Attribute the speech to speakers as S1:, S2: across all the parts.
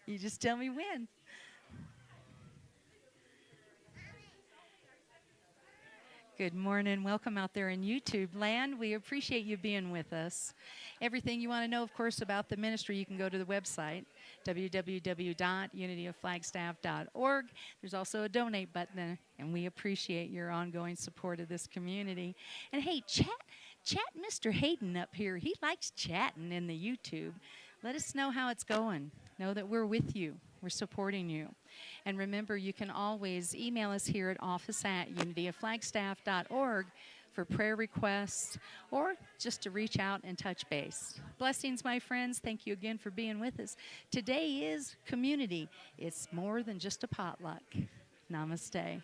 S1: You just tell me when. Good morning. Welcome out there in YouTube land. We appreciate you being with us. Everything you want to know, of course, about the ministry, you can go to the website, www.unityofflagstaff.org. There's also a donate button there, and we appreciate your ongoing support of this community. And hey, chat Mr. Hayden up here. He likes chatting in the YouTube. Let us know how it's going. Know that we're with you. We're supporting you. And remember, you can always email us here at office@unityofflagstaff.org for prayer requests or just to reach out and touch base. Blessings, my friends. Thank you again for being with us. Today is community. It's more than just a potluck. Namaste.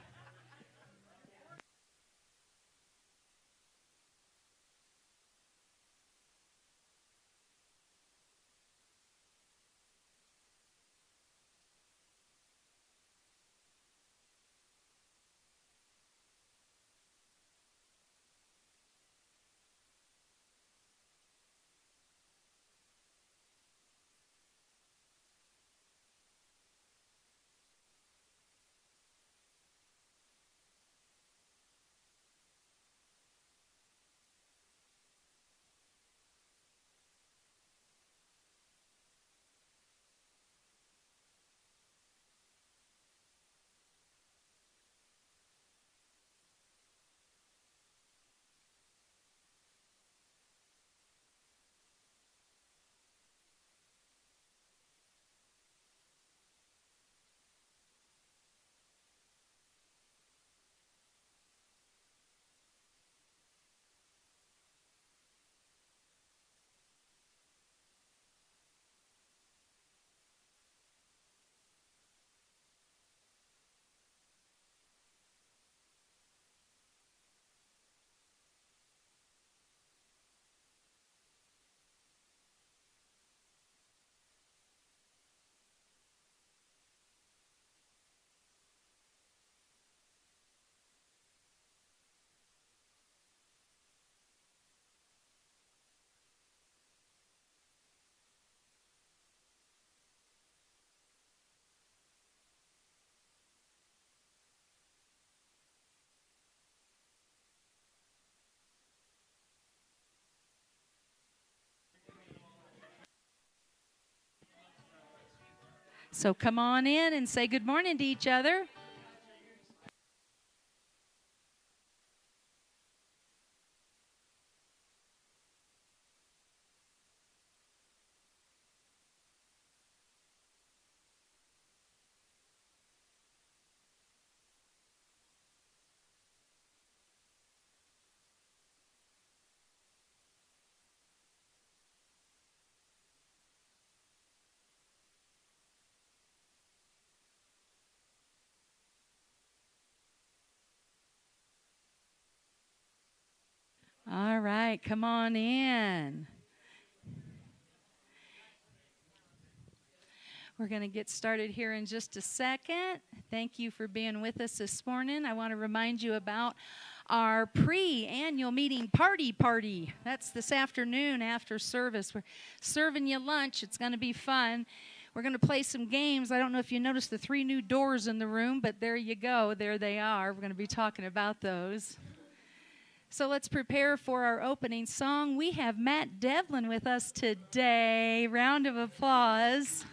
S1: So come on in and say good morning to each other. All right, come on in. We're going to get started here in just a second. Thank you for being with us this morning. I want to remind you about our pre-annual meeting party. That's this afternoon after service. We're serving you lunch. It's going to be fun. We're going to play some games. I don't know if you noticed the 3 new doors in the room, but there you go. There they are. We're going to be talking about those. So let's prepare for our opening song. We have Matt Devlin with us today. Round of applause.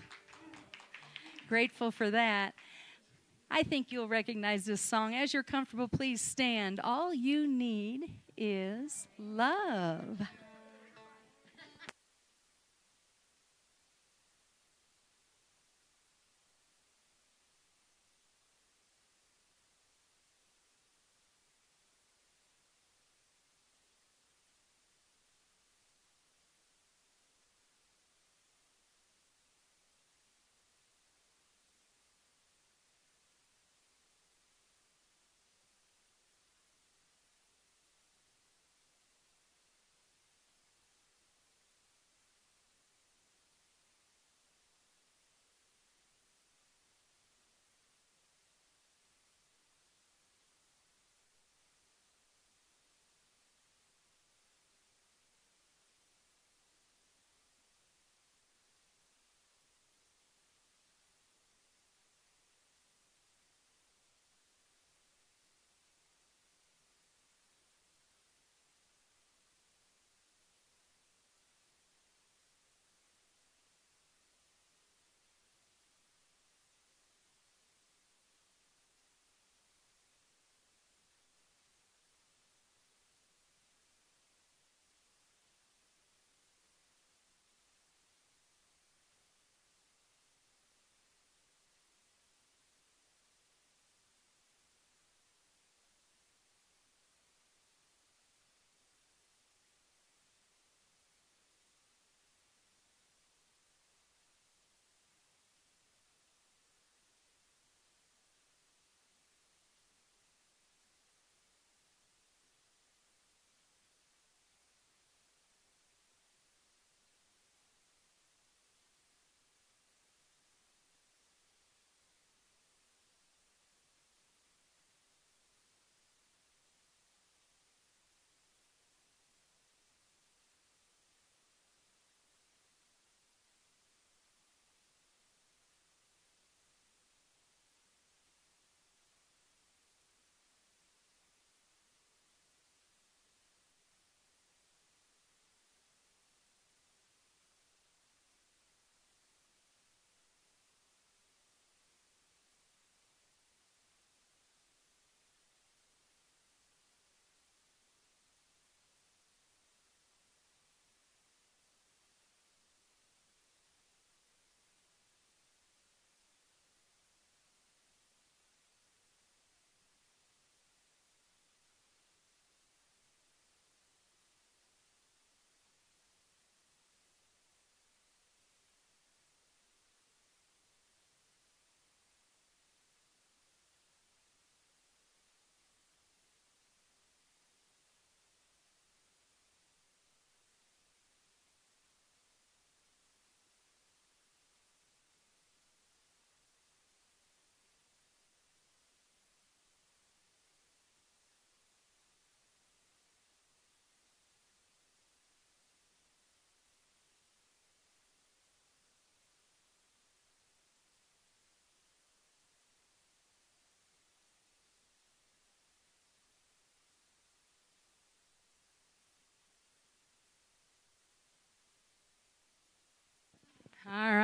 S1: Grateful for that. I think you'll recognize this song. As you're comfortable, please stand. All you need is love.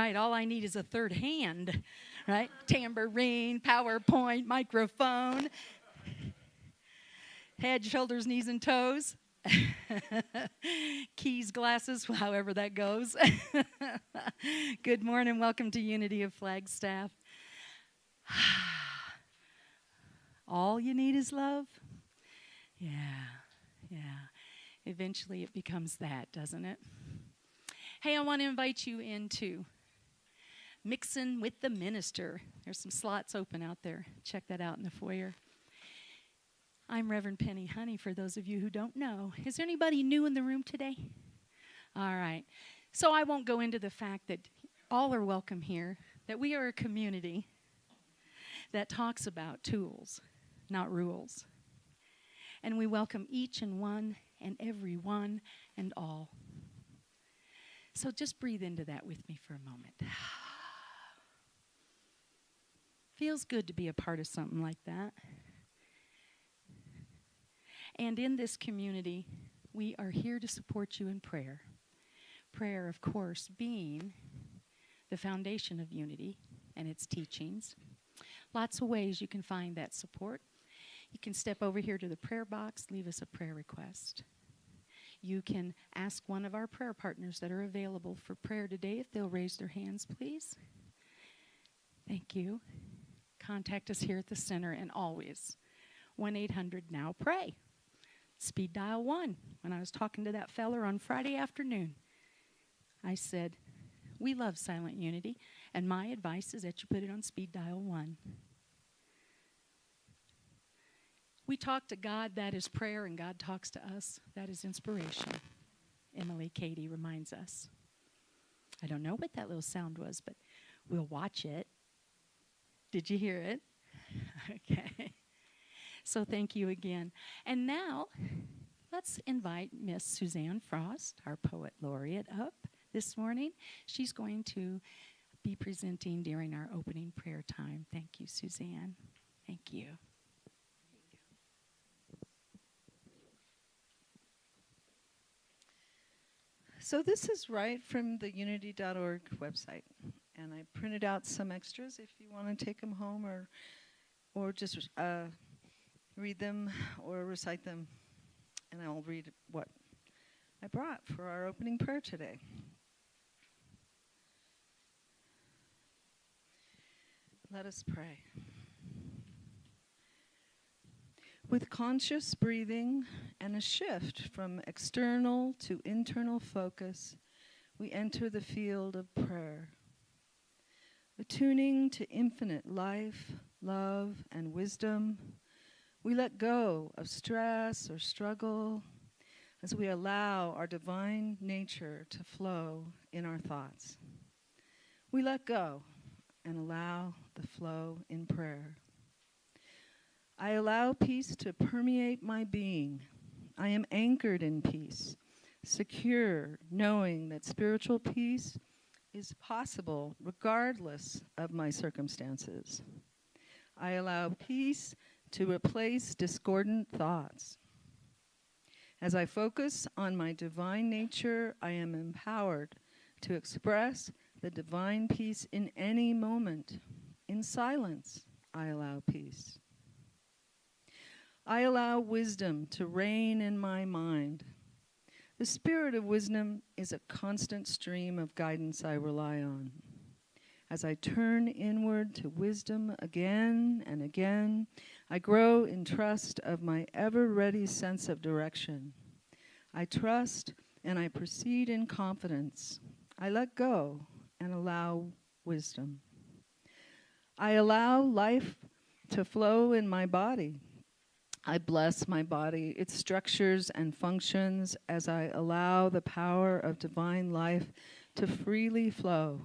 S1: right. All I need is a third hand, right? Tambourine, PowerPoint, microphone, head, shoulders, knees, and toes. Keys, glasses, however that goes. Good morning. Welcome to Unity of Flagstaff. All you need is love? Yeah. Eventually it becomes that, doesn't it? Hey, I want to invite you into Mixing with the Minister. There's some slots open out there. Check that out in the foyer. I'm Reverend Penni, honey, for those of you who don't know. Is there anybody new in the room today? All right. So I won't go into the fact that all are welcome here, that we are a community that talks about tools, not rules. And we welcome each and one and every one and all. So just breathe into that with me for a moment. Feels good to be a part of something like that. And in this community, we are here to support you in prayer. Prayer, of course, being the foundation of unity and its teachings. Lots of ways you can find that support. You can step over here to the prayer box, leave us a prayer request. You can ask one of our prayer partners that are available for prayer today if they'll raise their hands, please. Thank you. Contact us here at the center, and always 1-800-NOW-PRAY. Speed dial 1. When I was talking to that feller on Friday afternoon, I said, we love silent unity, and my advice is that you put it on speed dial 1. We talk to God, that is prayer, and God talks to us, that is inspiration. Emily Cady reminds us. I don't know what that little sound was, but we'll watch it. Did you hear it? Okay. So thank you again. And now, let's invite Miss Suzanne Frost, our poet laureate, up this morning. She's going to be presenting during our opening prayer time. Thank you, Suzanne. Thank you.
S2: So this is right from the unity.org website. And I printed out some extras if you want to take them home or just read them or recite them. And I'll read what I brought for our opening prayer today. Let us pray. With conscious breathing and a shift from external to internal focus, we enter the field of prayer. Attuning to infinite life, love, and wisdom, we let go of stress or struggle as we allow our divine nature to flow in our thoughts. We let go and allow the flow in prayer. I allow peace to permeate my being. I am anchored in peace, secure, knowing that spiritual peace is possible regardless of my circumstances. I allow peace to replace discordant thoughts. As I focus on my divine nature, I am empowered to express the divine peace in any moment. In silence, I allow peace. I allow wisdom to reign in my mind. The spirit of wisdom is a constant stream of guidance I rely on. As I turn inward to wisdom again and again, I grow in trust of my ever-ready sense of direction. I trust and I proceed in confidence. I let go and allow wisdom. I allow life to flow in my body. I bless my body, its structures and functions as I allow the power of divine life to freely flow.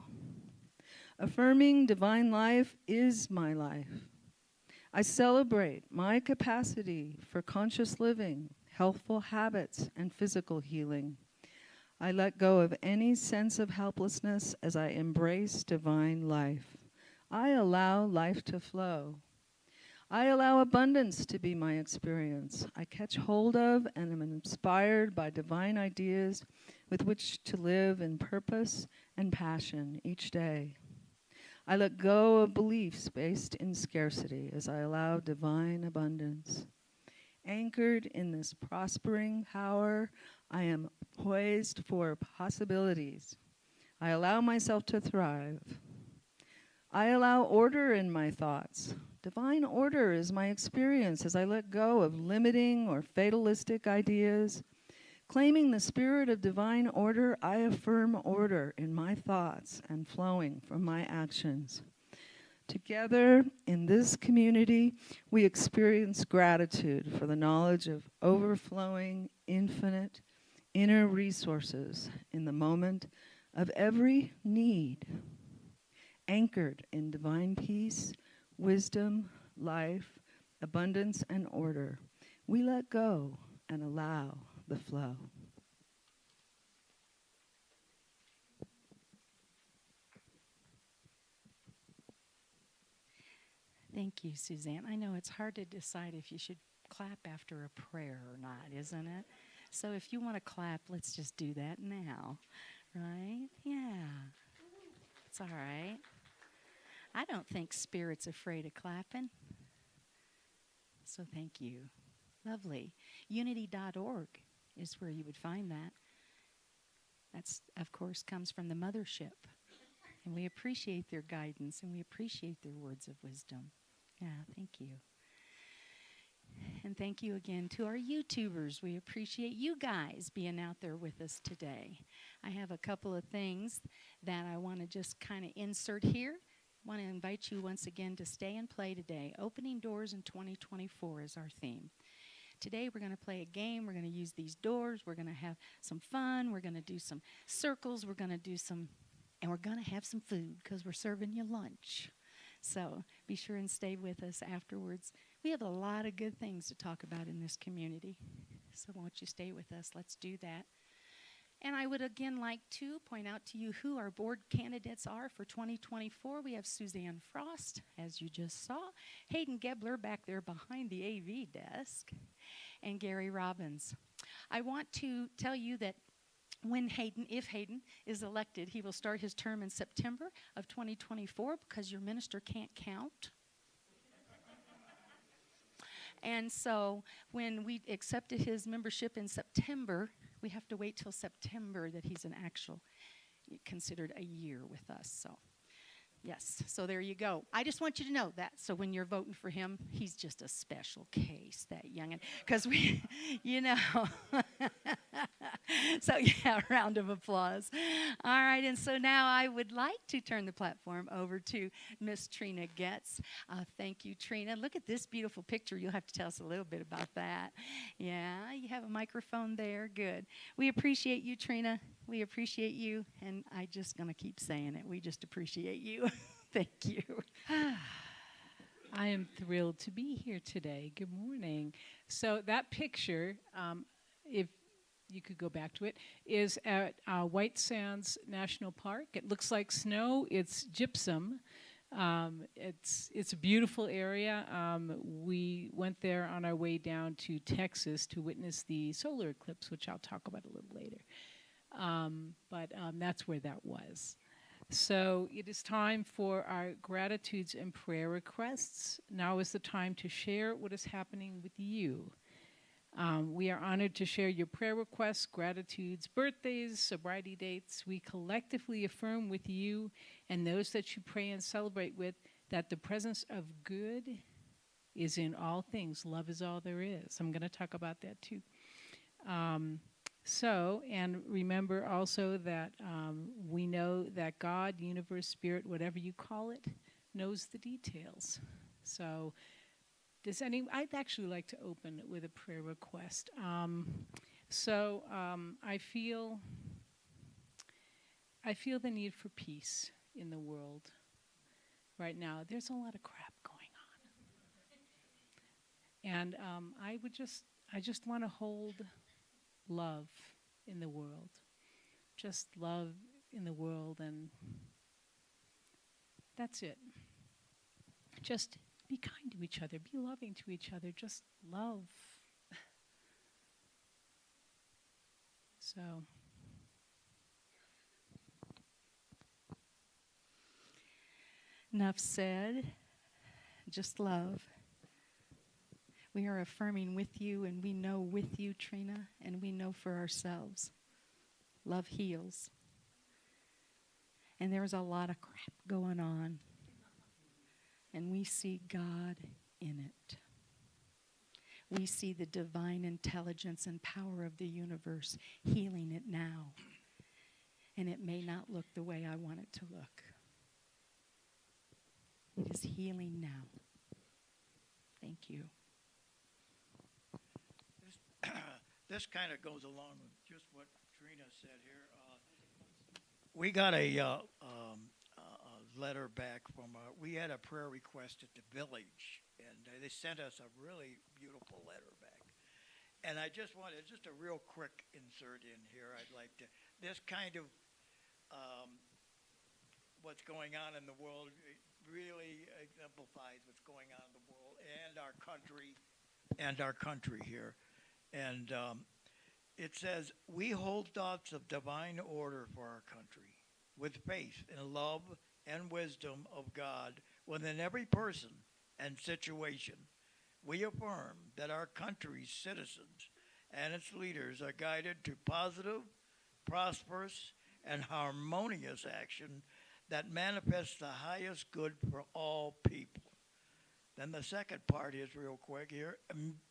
S2: Affirming divine life is my life. I celebrate my capacity for conscious living, healthful habits, and physical healing. I let go of any sense of helplessness as I embrace divine life. I allow life to flow. I allow abundance to be my experience. I catch hold of and am inspired by divine ideas with which to live in purpose and passion each day. I let go of beliefs based in scarcity as I allow divine abundance. Anchored in this prospering power, I am poised for possibilities. I allow myself to thrive. I allow order in my thoughts. Divine order is my experience as I let go of limiting or fatalistic ideas. Claiming the spirit of divine order, I affirm order in my thoughts and flowing from my actions. Together in this community, we experience gratitude for the knowledge of overflowing, infinite, inner resources in the moment of every need. Anchored in divine peace, wisdom, life, abundance, and order, we let go and allow the flow.
S1: Thank you, Suzanne. I know it's hard to decide if you should clap after a prayer or not, isn't it? So if you want to clap, let's just do that now, right? Yeah. It's all right. I don't think Spirit's afraid of clapping. So thank you. Lovely. Unity.org is where you would find that. That's, of course, comes from the mothership. And we appreciate their guidance and we appreciate their words of wisdom. Yeah, thank you. And thank you again to our YouTubers. We appreciate you guys being out there with us today. I have a couple of things that I want to just kind of insert here. I want to invite you once again to stay and play today. Opening Doors in 2024 is our theme. Today we're going to play a game. We're going to use these doors. We're going to have some fun. We're going to do some circles. We're going to do some, and we're going to have some food because we're serving you lunch. So be sure and stay with us afterwards. We have a lot of good things to talk about in this community. So won't you stay with us? Let's do that. And I would again like to point out to you who our board candidates are for 2024. We have Suzanne Frost, as you just saw, Hayden Gebler back there behind the AV desk, and Gary Robbins. I want to tell you that if Hayden is elected, he will start his term in September of 2024 because your minister can't count. And so when we accepted his membership in September, we have to wait till September that he's considered a year with us. So, yes, so there you go. I just want you to know that. So when you're voting for him, he's just a special case, that youngin'. Because we, So, yeah, a round of applause. All right, and so now I would like to turn the platform over to Miss Trina Getz. Thank you, Trina. Look at this beautiful picture. You'll have to tell us a little bit about that. Yeah, you have a microphone there. Good. We appreciate you, Trina. We appreciate you, and I'm just going to keep saying it. We just appreciate you. Thank you.
S3: I am thrilled to be here today. Good morning. So that picture, if you could go back to it, is at White Sands National Park. It looks like snow. It's gypsum. It's a beautiful area. We went there on our way down to Texas to witness the solar eclipse, which I'll talk about a little later. But that's where that was. So it is time for our gratitudes and prayer requests. Now is the time to share what is happening with you. We are honored to share your prayer requests, gratitudes, birthdays, sobriety dates. We collectively affirm with you and those that you pray and celebrate with that the presence of good is in all things. Love is all there is. I'm going to talk about that too. And remember also that we know that God, universe, spirit, whatever you call it, knows the details. So I'd actually like to open with a prayer request. I feel the need for peace in the world right now. There's a lot of crap going on. And I just want to hold love in the world. Just love in the world, and that's it. Just be kind to each other, be loving to each other, just love. So,
S1: enough said. Just love. We are affirming with you, and we know with you, Trina, and we know for ourselves. Love heals. And there's a lot of crap going on. And we see God in it. We see the divine intelligence and power of the universe healing it now. And it may not look the way I want it to look. It is healing now. Thank you.
S4: This kind of goes along with just what Trina said here. We got a letter back from, we had a prayer request at the village, and they sent us a really beautiful letter back. And I just wanted, just a real quick insert in here, I'd like to, this kind of what's going on in the world, it really exemplifies what's going on in the world and our country here. And it says, we hold thoughts of divine order for our country, with faith and love and wisdom of God within every person and situation. We affirm that our country's citizens and its leaders are guided to positive, prosperous, and harmonious action that manifests the highest good for all people. Then the second part is real quick here.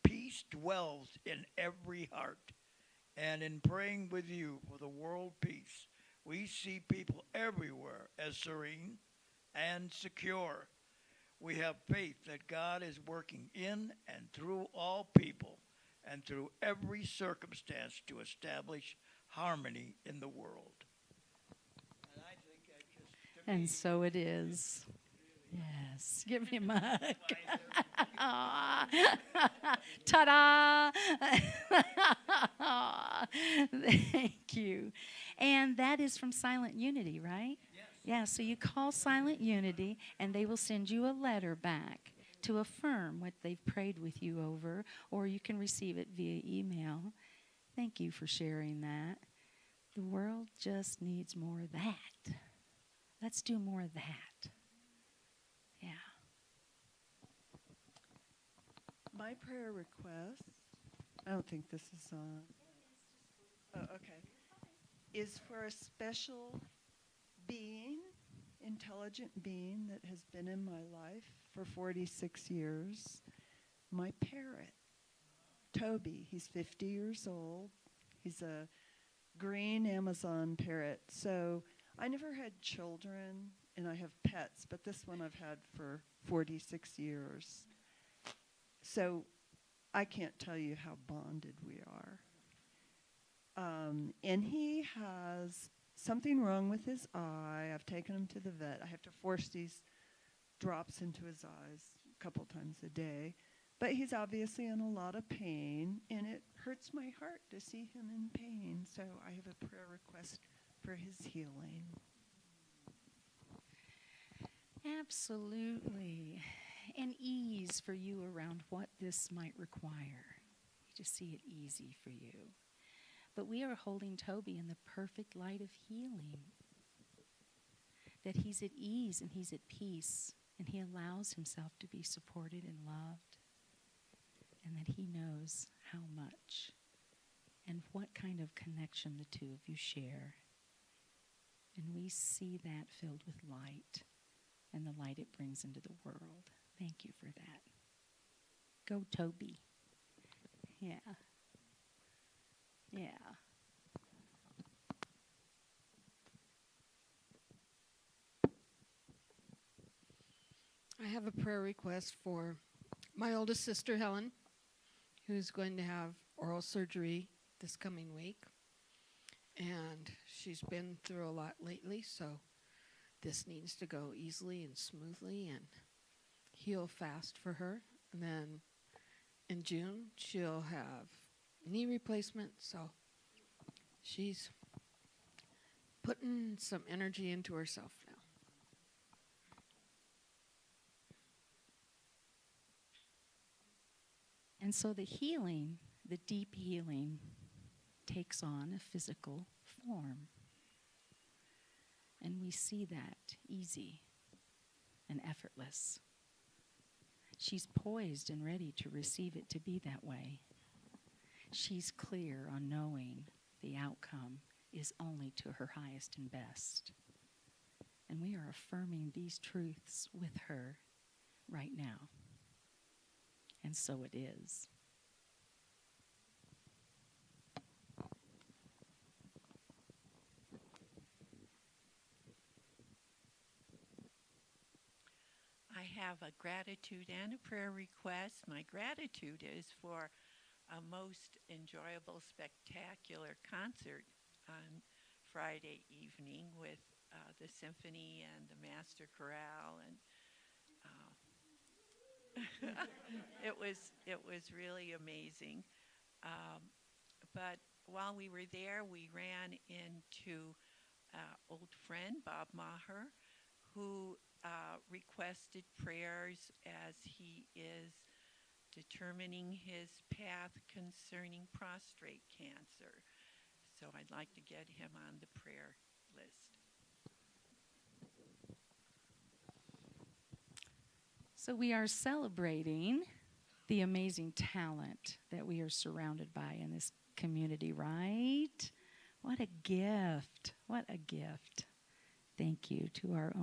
S4: Peace dwells in every heart. And in praying with you for the world peace, we see people everywhere as serene and secure. We have faith that God is working in and through all people and through every circumstance to establish harmony in the world. And I think that just, to
S1: And
S4: me,
S1: so it is. Yes. Give him a hug. Aw. Ta-da! Thank you. And that is from Silent Unity, right?
S4: Yes.
S1: Yeah, so you call Silent Unity, and they will send you a letter back to affirm what they've prayed with you over, or you can receive it via email. Thank you for sharing that. The world just needs more of that. Let's do more of that. Yeah.
S5: My prayer request, I don't think this is on. Oh, okay. Is for a special being, intelligent being that has been in my life for 46 years. My parrot, Toby. He's 50 years old. He's a green Amazon parrot. So I never had children, and I have pets, but this one I've had for 46 years. So I can't tell you how bonded we are. And he has something wrong with his eye. I've taken him to the vet. I have to force these drops into his eyes a couple times a day. But he's obviously in a lot of pain, and it hurts my heart to see him in pain. So I have a prayer request for his healing.
S1: Absolutely. And ease for you around what this might require. You just see it easy for you. But we are holding Toby in the perfect light of healing. That he's at ease and he's at peace, and he allows himself to be supported and loved. And that he knows how much and what kind of connection the two of you share. And we see that filled with light and the light it brings into the world. Thank you for that. Go, Toby. Yeah. Yeah.
S6: I have a prayer request for my oldest sister, Helen, who's going to have oral surgery this coming week. And she's been through a lot lately, so this needs to go easily and smoothly and heal fast for her. And then in June, she'll have knee replacement, so she's putting some energy into herself now.
S1: And so the healing, the deep healing, takes on a physical form. And we see that easy and effortless. She's poised and ready to receive it to be that way. She's clear on knowing the outcome is only to her highest and best. And we are affirming these truths with her right now. And so it is.
S7: I have a gratitude and a prayer request. My gratitude is for a most enjoyable, spectacular concert on Friday evening with the symphony and the master chorale, and it was really amazing. But while we were there, we ran into old friend Bob Maher, who requested prayers as he is determining his path concerning prostate cancer. So I'd like to get him on the prayer list.
S1: So we are celebrating the amazing talent that we are surrounded by in this community, right? What a gift. What a gift. Thank you to our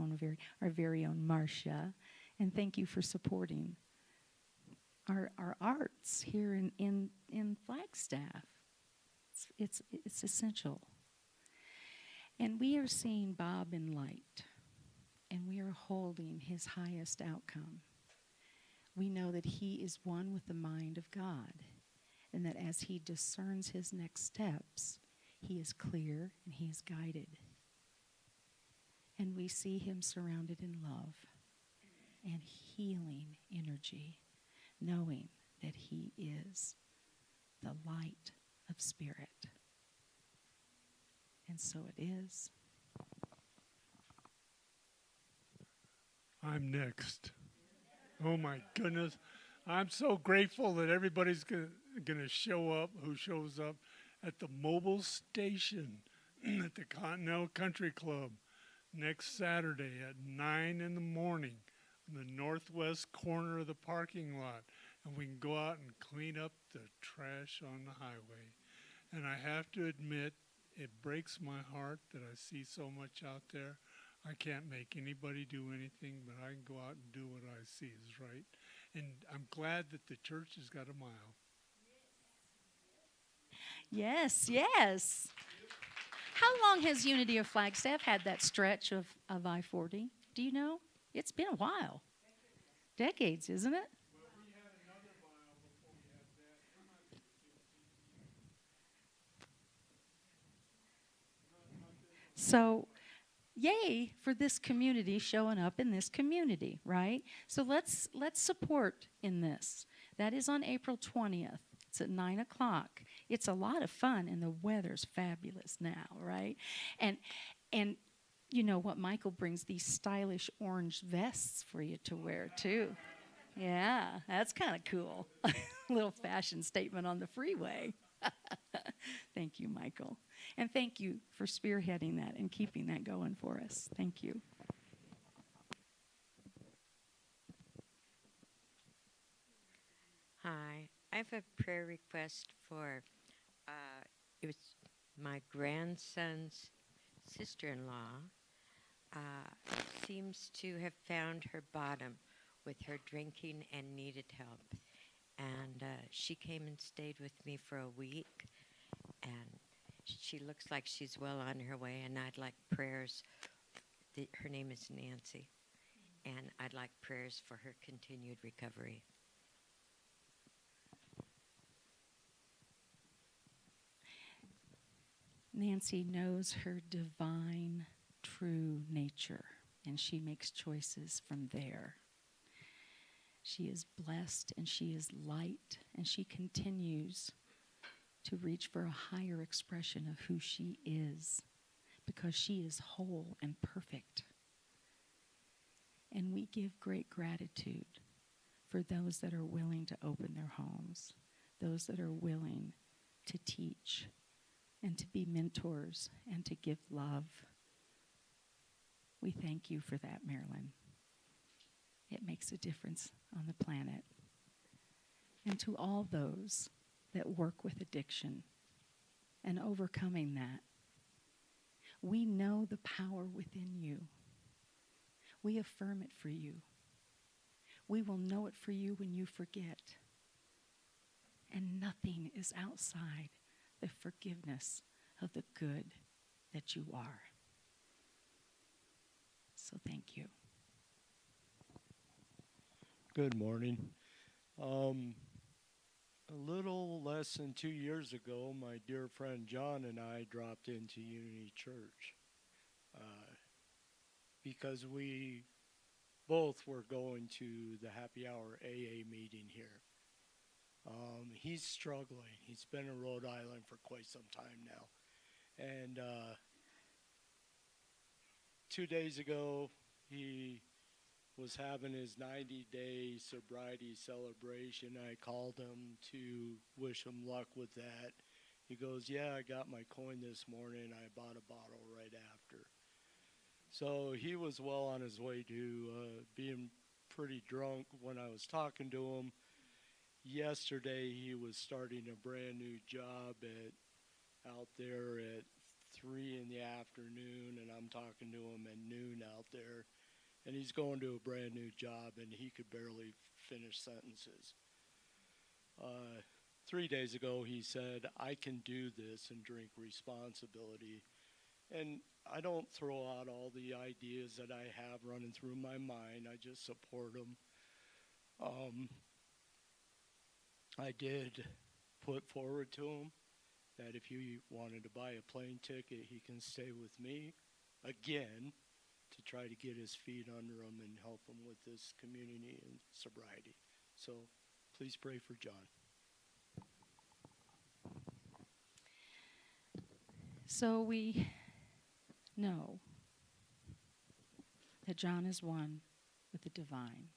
S1: very own Marcia, and thank you for supporting our arts here in Flagstaff. It's essential. And we are seeing Bob in light, and we are holding his highest outcome. We know that he is one with the mind of God, and that as he discerns his next steps, he is clear and he is guided. And we see him surrounded in love and healing energy, knowing that he is the light of spirit. And so it is.
S8: I'm next. Oh my goodness. I'm so grateful that everybody's going to show up who shows up at the mobile station at the Continental Country Club next Saturday at 9 in the morning in the northwest corner of the parking lot. And we can go out and clean up the trash on the highway. And I have to admit, it breaks my heart that I see so much out there. I can't make anybody do anything, but I can go out and do what I see is right. And I'm glad that the church has got a mile.
S1: Yes, yes. How long has Unity of Flagstaff had that stretch of I-40? Do you know? It's been a while. Decades, isn't it?
S8: Well, we had another mile before we had that.
S1: So, yay for this community showing up in this community, right? So let's support in this. That is on April 20th. It's at 9 o'clock. It's a lot of fun, and the weather's fabulous now, right? And you know what? Michael brings these stylish orange vests for you to wear, too. Yeah, that's kind of cool. A little fashion statement on the freeway. Thank you, Michael. And thank you for spearheading that and keeping that going for us. Thank you.
S9: Hi, I have a prayer request for, it was my grandson's sister-in-law seems to have found her bottom with her drinking and needed help. And she came and stayed with me for a week, and she looks like she's well on her way, and I'd like prayers. Her name is Nancy, and I'd like prayers for her continued recovery.
S1: Nancy knows her divine, true nature, and she makes choices from there. She is blessed, and she is light, and she continues to reach for a higher expression of who she is, because she is whole and perfect. And we give great gratitude for those that are willing to open their homes, those that are willing to teach and to be mentors and to give love. We thank you for that, Marilyn. It makes a difference on the planet. And to all those that work with addiction and overcoming that, we know the power within you. We affirm it for you. We will know it for you when you forget. And nothing is outside the forgiveness of the good that you are. So thank you.
S10: Good morning. A little less than 2 years ago, my dear friend John and I dropped into Unity Church because we both were going to the happy hour AA meeting here. He's struggling. He's been in Rhode Island for quite some time now. And 2 days ago, he was having his 90-day sobriety celebration. I called him to wish him luck with that. He goes, yeah, I got my coin this morning. I bought a bottle right after. So he was well on his way to being pretty drunk when I was talking to him. Yesterday, he was starting a brand new job out there at 3 in the afternoon, and I'm talking to him at noon out there. And he's going to a brand new job, and he could barely finish sentences. 3 days ago, he said, I can do this and drink responsibility. And I don't throw out all the ideas that I have running through my mind. I just support him. I did put forward to him that if he wanted to buy a plane ticket, he can stay with me again to try to get his feet under him and help him with this community and sobriety. So please pray for John.
S1: So we know that John is one with the divine.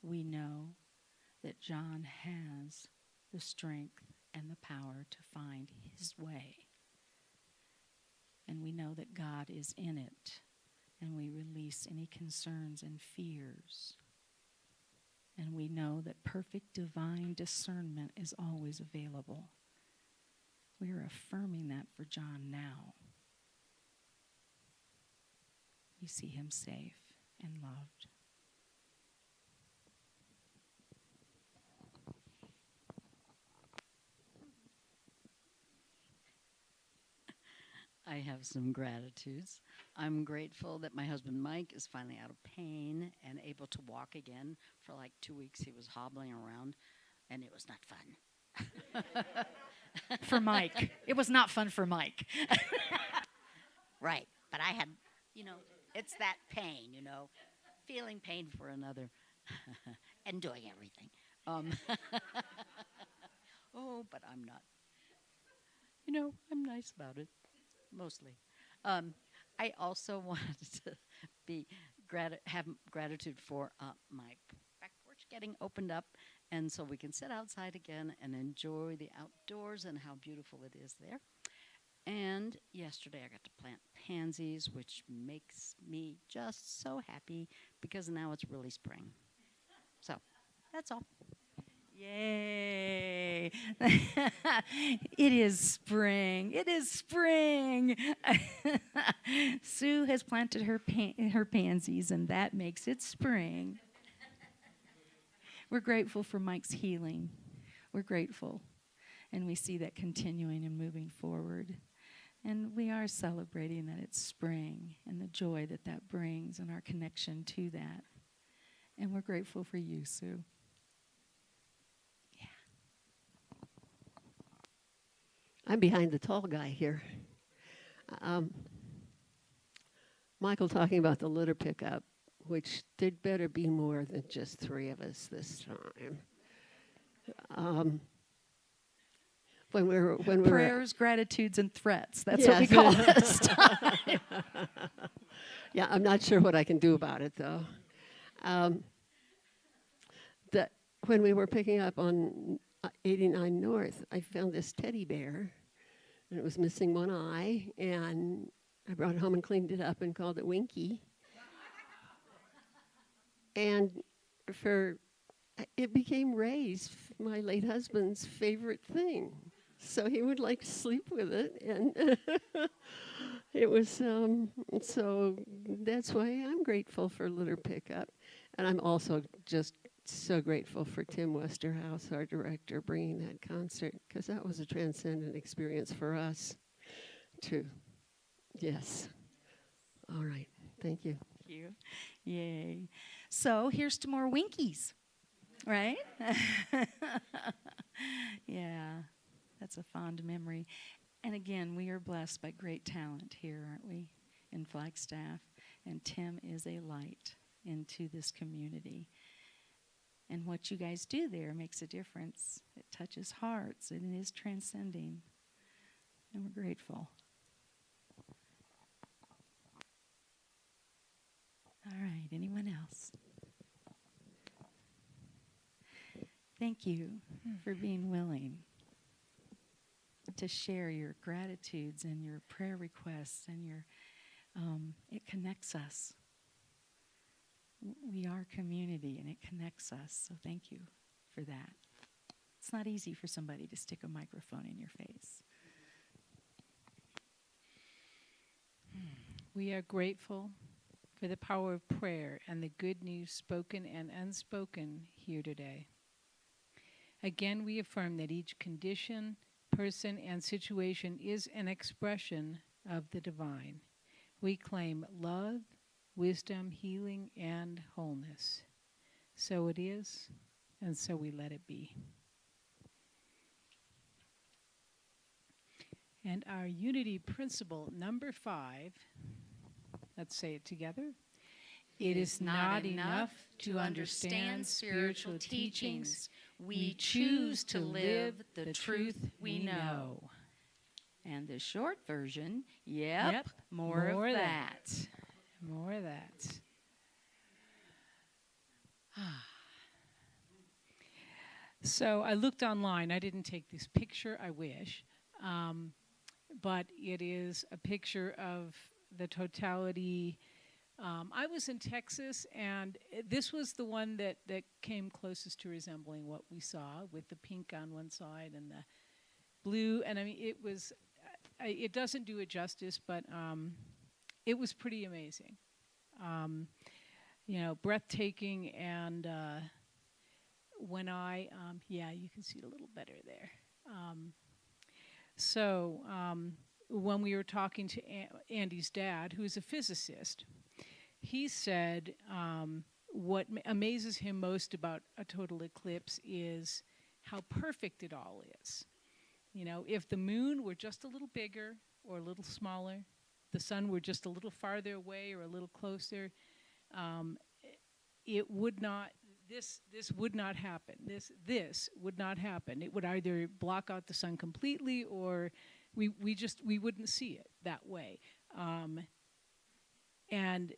S1: We know that John has the strength and the power to find his way. And we know that God is in it, and we release any concerns and fears. And we know that perfect divine discernment is always available. We are affirming that for John now. We see him safe and loved.
S11: I have some gratitudes. I'm grateful that my husband Mike is finally out of pain and able to walk again. For like 2 weeks he was hobbling around, and it was not fun.
S1: For Mike. It was not fun for Mike.
S11: Right, but I had, it's that pain, feeling pain for another and doing everything. Oh, but I'm not. I'm nice about it. Mostly. I also wanted to have gratitude for my back porch getting opened up, and so we can sit outside again and enjoy the outdoors and how beautiful it is there. And yesterday I got to plant pansies, which makes me just so happy because now it's really spring. So that's all.
S1: Yay. It is spring. It is spring. Sue has planted her pansies, and that makes it spring. We're grateful for Mike's healing. We're grateful. And we see that continuing and moving forward. And we are celebrating that it's spring and the joy that that brings and our connection to that. And we're grateful for you, Sue.
S12: I'm behind the tall guy here. Michael talking about the litter pickup, which there'd better be more than just 3 of us this time. When we were
S1: prayers, gratitudes, and threats. That's what we call this time.
S12: Yeah, I'm not sure what I can do about it, though. that when we were picking up on 89 North, I found this teddy bear, and it was missing one eye, and I brought it home and cleaned it up and called it Winky. And it became Ray's, my late husband's, favorite thing. So he would like to sleep with it, and it was, so that's why I'm grateful for Litter Pickup. And I'm also just so grateful for Tim Westerhouse, our director, bringing that concert, because that was a transcendent experience for us, too. Yes. All right. Thank you.
S1: Thank you. Yay. So here's to more Winkies, right? Yeah, that's a fond memory. And again, we are blessed by great talent here, aren't we, in Flagstaff? And Tim is a light into this community. And what you guys do there makes a difference. It touches hearts, and it is transcending. And we're grateful. All right, anyone else? Thank you for being willing to share your gratitudes and your prayer requests, and it connects us. We are community, and it connects us, so thank you for that. It's not easy for somebody to stick a microphone in your face.
S3: We are grateful for the power of prayer and the good news spoken and unspoken here today. Again, we affirm that each condition, person, and situation is an expression of the divine. We claim love, wisdom, healing, and wholeness. So it is, and so we let it be. And our unity principle, number 5, let's say it together. It is not enough to understand spiritual teachings. We choose to live the truth we know.
S1: And the short version, yep. More of that.
S3: More of that. So I looked online. I didn't take this picture, I wish. But it is a picture of the totality. I was in Texas, and this was the one that came closest to resembling what we saw, with the pink on one side and the blue. And I mean, it was, it doesn't do it justice, but it was pretty amazing. Breathtaking. And when you can see it a little better there. When we were talking to Andy's dad, who is a physicist, he said what amazes him most about a total eclipse is how perfect it all is. You know, if the moon were just a little bigger or a little smaller, the sun were just a little farther away or a little closer, it would not. This would not happen. This would not happen. It would either block out the sun completely, or we wouldn't see it that way. And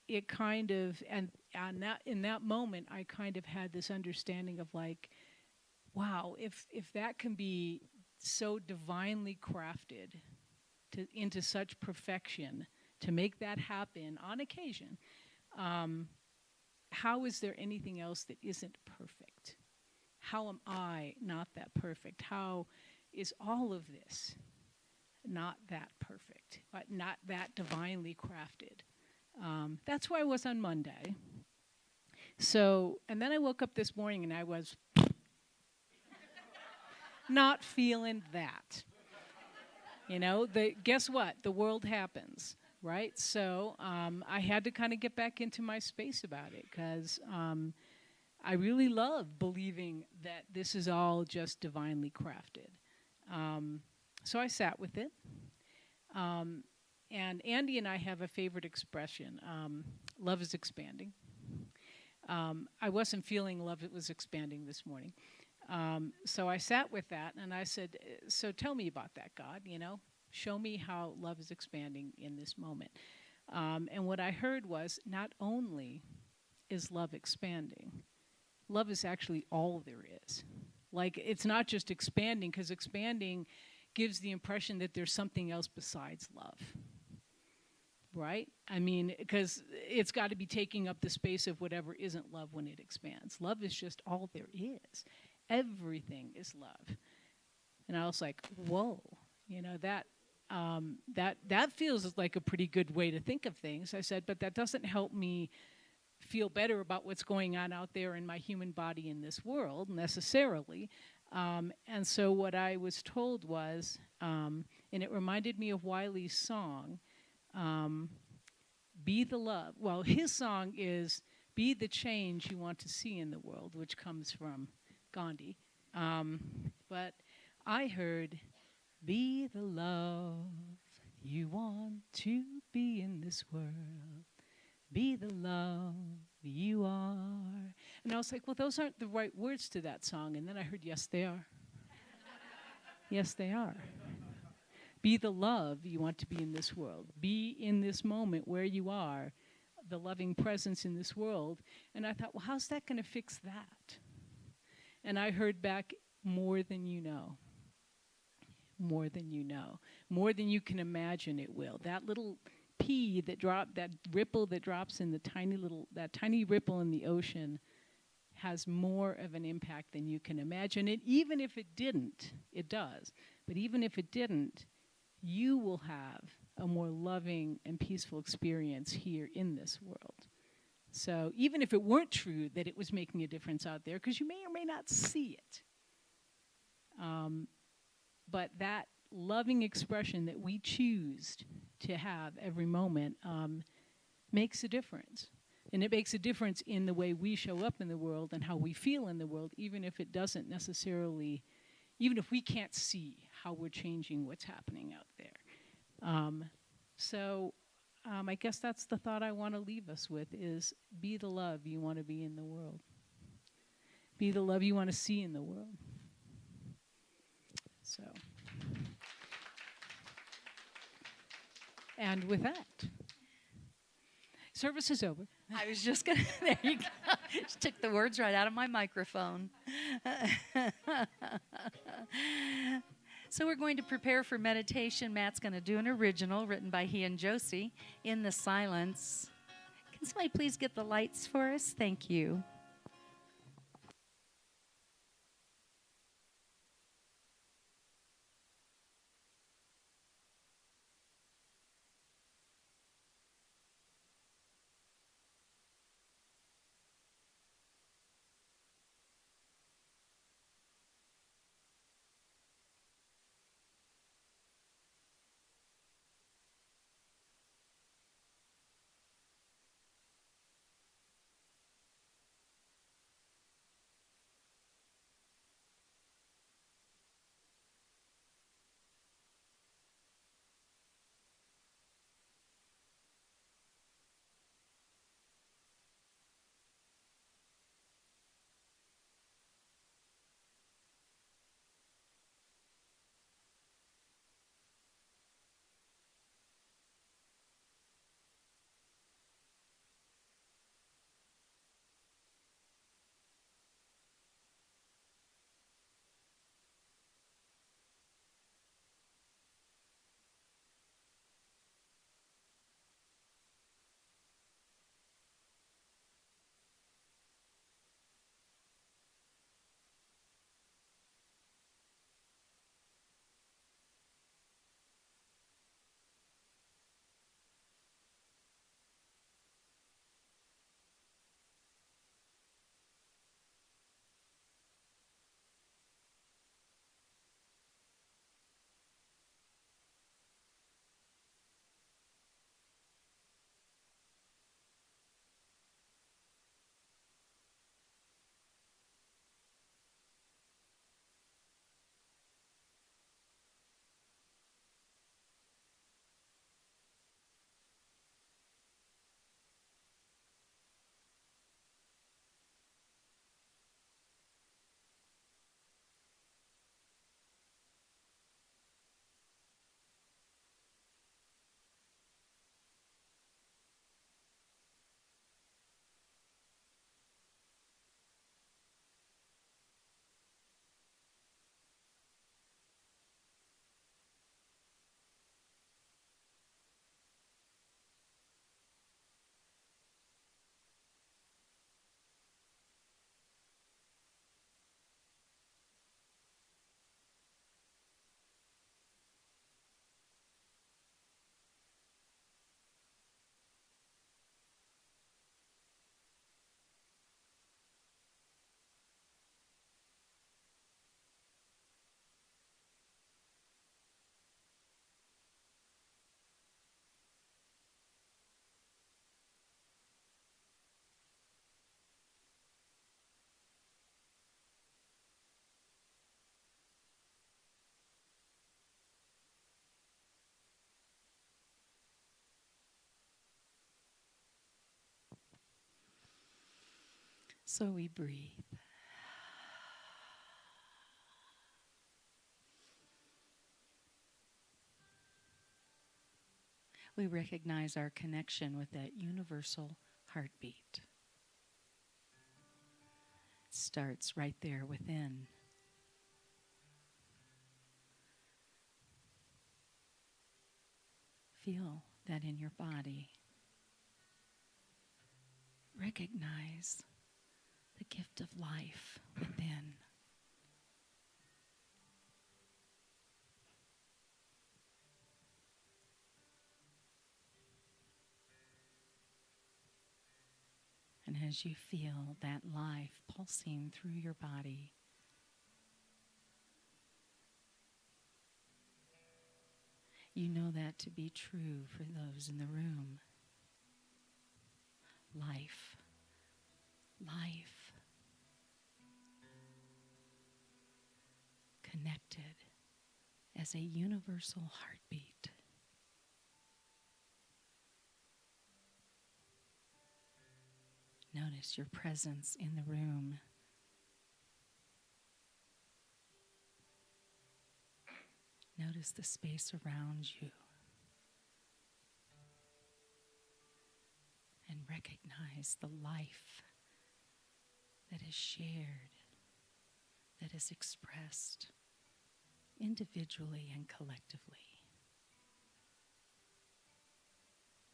S3: it kind of, and in that moment, I kind of had this understanding of like, wow, if that can be so divinely crafted into such perfection to make that happen on occasion, how is there anything else that isn't perfect? How am I not that perfect? How is all of this not that perfect, not that divinely crafted? That's where I was on Monday. So, and then I woke up this morning and I was not feeling that. You know, guess what? The world happens, right? So I had to kind of get back into my space about it, because I really love believing that this is all just divinely crafted. So I sat with it. And Andy and I have a favorite expression. Love is expanding. I wasn't feeling love was expanding this morning. So I sat with that and I said, so tell me about that, God, you know, show me how love is expanding in this moment. And what I heard was, not only is love expanding, love is actually all there is. Like, it's not just expanding, because expanding gives the impression that there's something else besides love. Right? I mean, because it's got to be taking up the space of whatever isn't love when it expands. Love is just all there is. Everything is love. And I was like, whoa, you know, that feels like a pretty good way to think of things. I said, but that doesn't help me feel better about what's going on out there in my human body in this world necessarily. And so what I was told was, and it reminded me of Wiley's song, be the love. Well, his song is be the change you want to see in the world, which comes from Gandhi. But I heard, be the love you want to be in this world. Be the love you are. And I was like, well, those aren't the right words to that song. And then I heard, yes, they are. Yes, they are. Be the love you want to be in this world. Be in this moment where you are, the loving presence in this world. And I thought, well, how's that going to fix that? And I heard back, more than you know. More than you know. More than you can imagine it will. That little pea that that ripple that drops in that tiny ripple in the ocean has more of an impact than you can imagine. And even if it didn't, it does. But even if it didn't, you will have a more loving and peaceful experience here in this world. So even if it weren't true that it was making a difference out there, because you may or may not see it, but that loving expression that we choose to have every moment makes a difference. And it makes a difference in the way we show up in the world and how we feel in the world, even if it doesn't necessarily, even if we can't see how we're changing what's happening out there. I guess that's the thought I want to leave us with is be the love you want to be in the world. Be the love you want to see in the world. So, and with that, service is over.
S1: I was just going to, there you go. Just took the words right out of my microphone. So we're going to prepare for meditation. Matt's going to do an original written by he and Josie, In the Silence. Can somebody please get the lights for us? Thank you. So we breathe. We recognize our connection with that universal heartbeat. It starts right there within. Feel that in your body. Recognize the gift of life within. And as you feel that life pulsing through your body, you know that to be true for those in the room. Life. Life. Connected as a universal heartbeat. Notice your presence in the room. Notice the space around you. And recognize the life that is shared, that is expressed individually and collectively,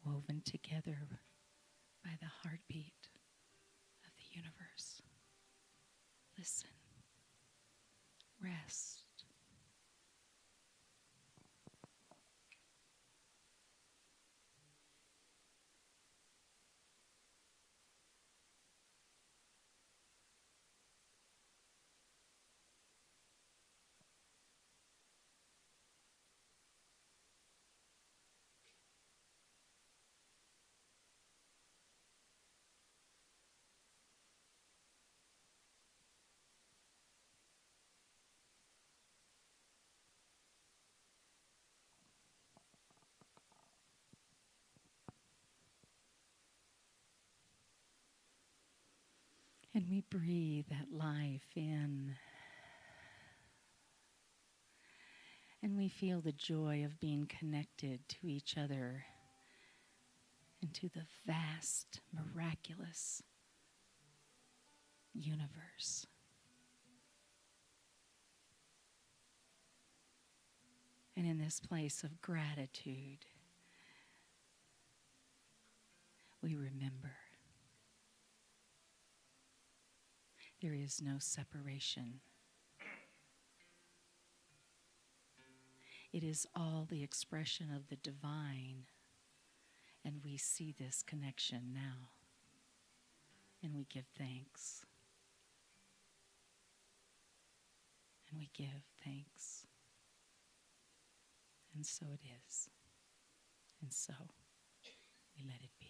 S1: woven together by the heartbeat of the universe. Listen, rest. And we breathe that life in. And we feel the joy of being connected to each other and to the vast, miraculous universe. And in this place of gratitude, we remember there is no separation. It is all the expression of the divine, and we see this connection now, and we give thanks. And we give thanks. And so it is. And so we let it be.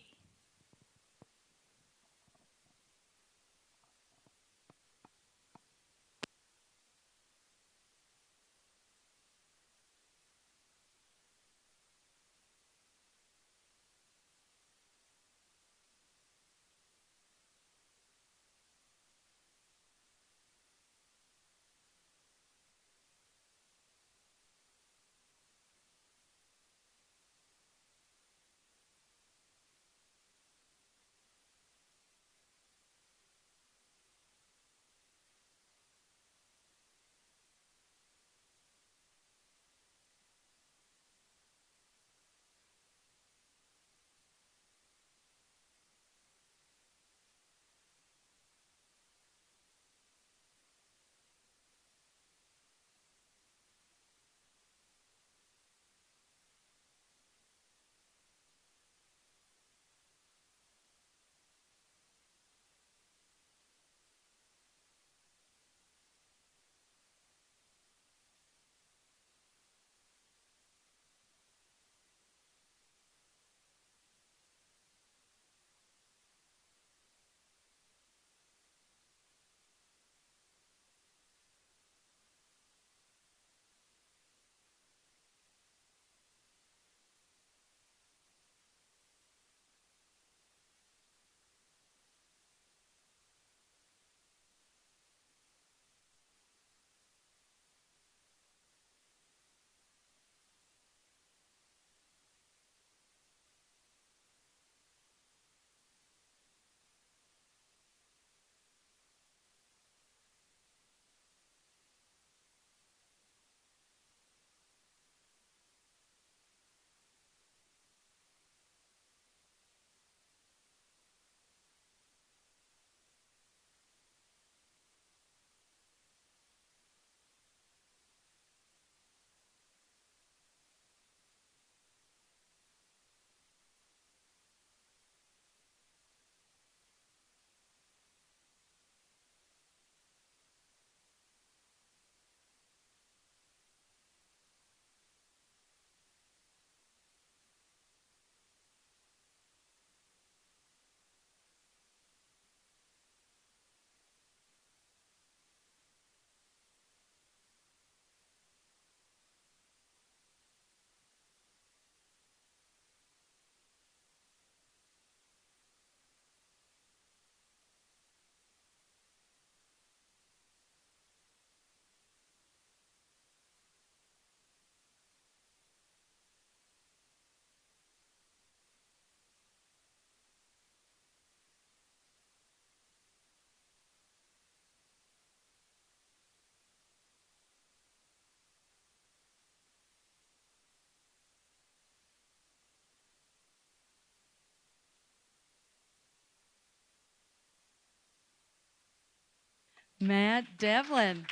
S1: Matt Devlin.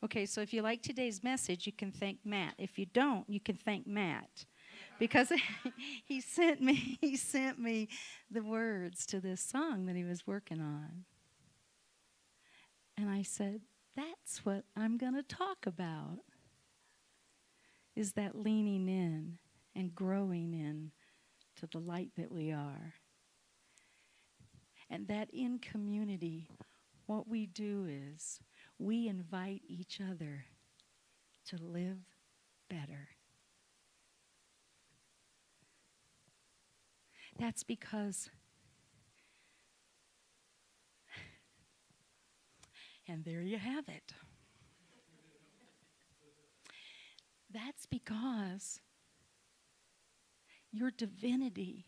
S1: Okay, so if you like today's message, you can thank Matt. If you don't, you can thank Matt. Because he sent me the words to this song that he was working on. And I said, that's what I'm going to talk about. Is that leaning in and growing in to the light that we are. And that in community, what we do is we invite each other to live better. That's because, and there you have it. That's because your divinity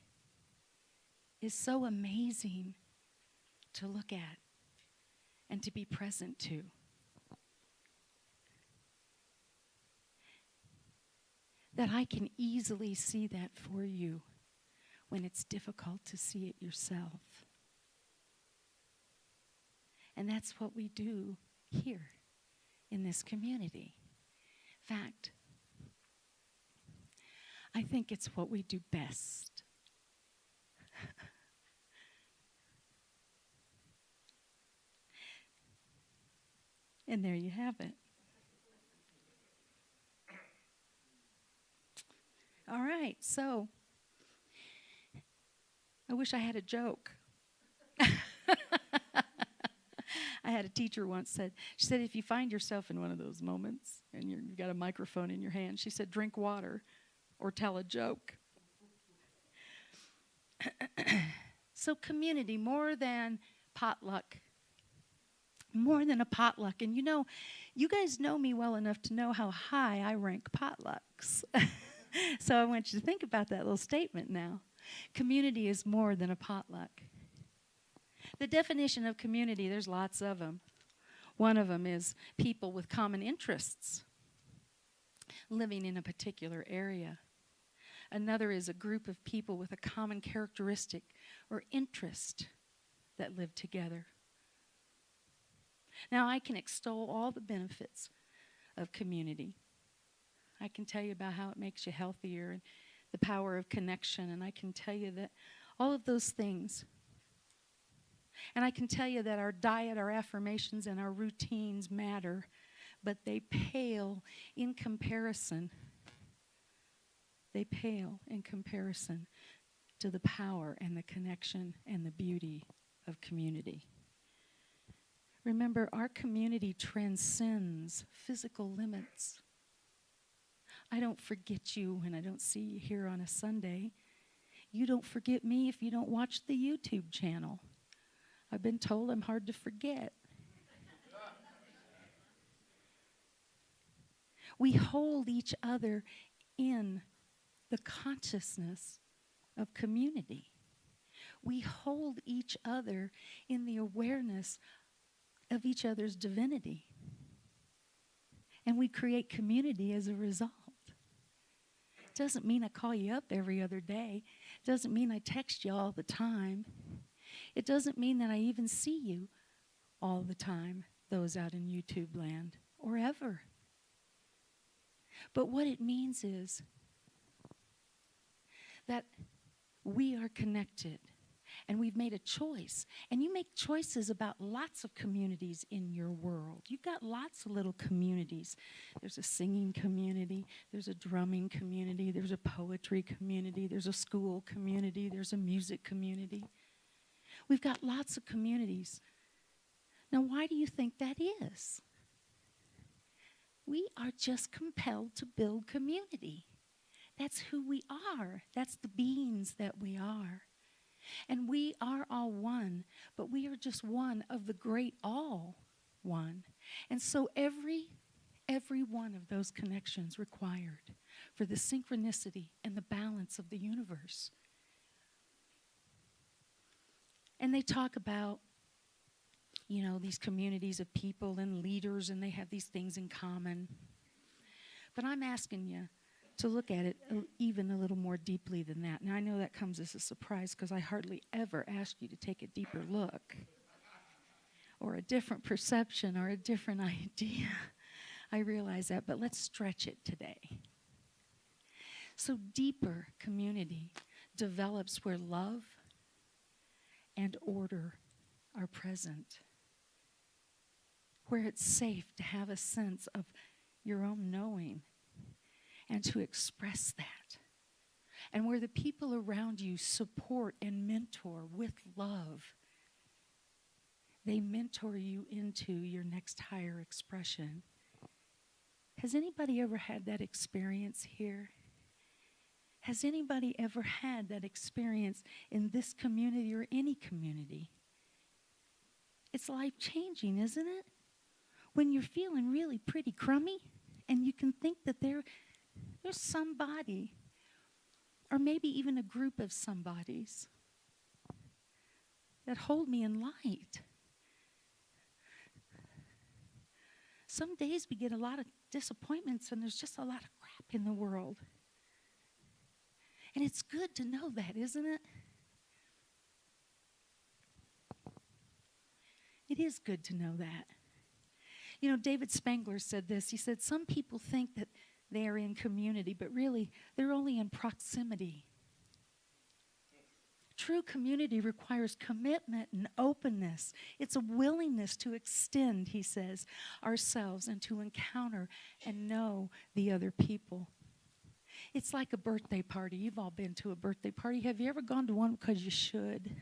S1: is so amazing to look at and to be present to. That I can easily see that for you when it's difficult to see it yourself. And that's what we do here in this community. In fact, I think it's what we do best. And there you have it. All right, so I wish I had a joke. I had a teacher once said, she said, if you find yourself in one of those moments and you've got a microphone in your hand, she said, drink water or tell a joke. So community, more than potluck. More than a potluck. And you know, you guys know me well enough to know how high I rank potlucks. So I want you to think about that little statement now. Community is more than a potluck. The definition of community, there's lots of them. One of them is people with common interests living in a particular area. Another is a group of people with a common characteristic or interest that live together. Now, I can extol all the benefits of community. I can tell you about how it makes you healthier and the power of connection, and I can tell you that all of those things. And I can tell you that our diet, our affirmations, and our routines matter, but they pale in comparison. They pale in comparison to the power and the connection and the beauty of community. Remember, our community transcends physical limits. I don't forget you when I don't see you here on a Sunday. You don't forget me if you don't watch the YouTube channel. I've been told I'm hard to forget. We hold each other in the consciousness of community. We hold each other in the awareness of each other's divinity. And we create community as a result. It doesn't mean I call you up every other day. It doesn't mean I text you all the time. It doesn't mean that I even see you all the time, those out in YouTube land, or ever. But what it means is that we are connected. And we've made a choice. And you make choices about lots of communities in your world. You've got lots of little communities. There's a singing community. There's a drumming community. There's a poetry community. There's a school community. There's a music community. We've got lots of communities. Now, why do you think that is? We are just compelled to build community. That's who we are. That's the beings that we are. And we are all one, but we are just one of the great all one. And so every one of those connections required for the synchronicity and the balance of the universe. And they talk about, you know, these communities of people and leaders, and they have these things in common. But I'm asking you, to look at it even a little more deeply than that. Now, I know that comes as a surprise because I hardly ever ask you to take a deeper look or a different perception or a different idea. I realize that, but let's stretch it today. So deeper community develops where love and order are present, where it's safe to have a sense of your own knowing and to express that, and where the people around you support and mentor with love. They mentor you into your next higher expression. Has anybody ever had that experience here? Has anybody ever had that experience in this community or any community? It's life-changing, isn't it? When you're feeling really pretty crummy and you can think that there's somebody, or maybe even a group of somebodies, that hold me in light. Some days we get a lot of disappointments and there's just a lot of crap in the world. And it's good to know that, isn't it? It is good to know that. You know, David Spangler said this. He said, some people think that they are in community, but really, they're only in proximity. True community requires commitment and openness. It's a willingness to extend, he says, ourselves and to encounter and know the other people. It's like a birthday party. You've all been to a birthday party. Have you ever gone to one because you should?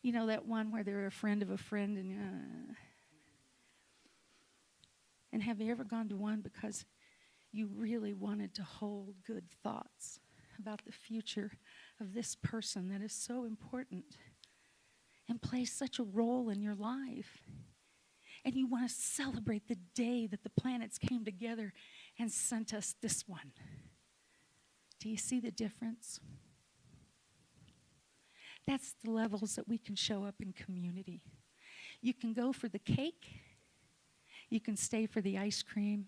S1: You know, that one where they're a friend of a friend, and have you ever gone to one because you really wanted to hold good thoughts about the future of this person that is so important and plays such a role in your life? And you want to celebrate the day that the planets came together and sent us this one. Do you see the difference? That's the levels that we can show up in community. You can go for the cake. You can stay for the ice cream.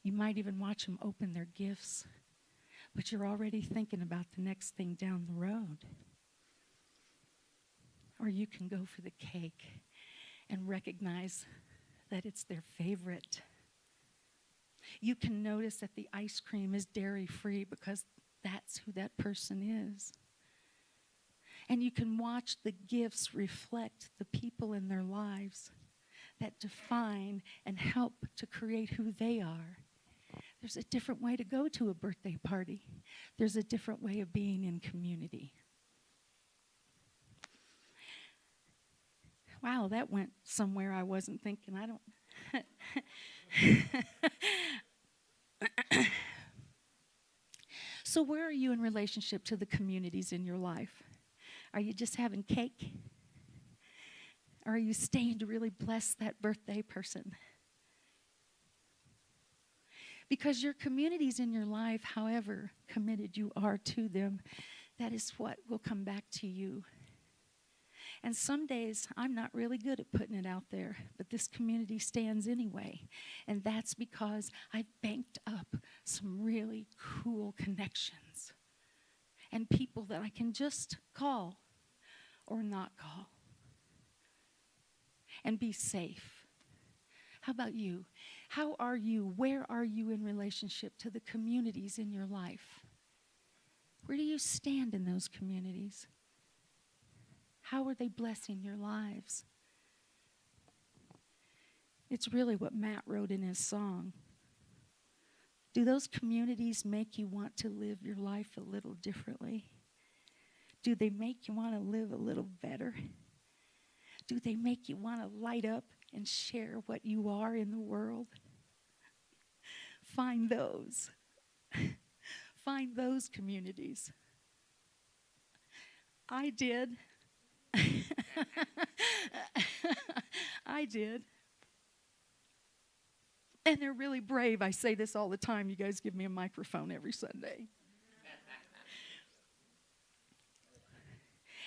S1: You might even watch them open their gifts. But you're already thinking about the next thing down the road. Or you can go for the cake and recognize that it's their favorite. You can notice that the ice cream is dairy-free because that's who that person is. And you can watch the gifts reflect the people in their lives that define and help to create who they are. There's a different way to go to a birthday party. There's a different way of being in community. Wow, that went somewhere I wasn't thinking. I don't... So where are you in relationship to the communities in your life? Are you just having cake? Or are you staying to really bless that birthday person? Because your communities in your life, however committed you are to them, that is what will come back to you. And some days, I'm not really good at putting it out there, but this community stands anyway. And that's because I've banked up some really cool connections and people that I can just call or not call and be safe. How about you? How are you? Where are you in relationship to the communities in your life? Where do you stand in those communities? How are they blessing your lives? It's really what Matt wrote in his song. Do those communities make you want to live your life a little differently? Do they make you want to live a little better? Do they make you want to light up and share what you are in the world? Find those. Find those communities. I did. I did. And they're really brave. I say this all the time. You guys give me a microphone every Sunday.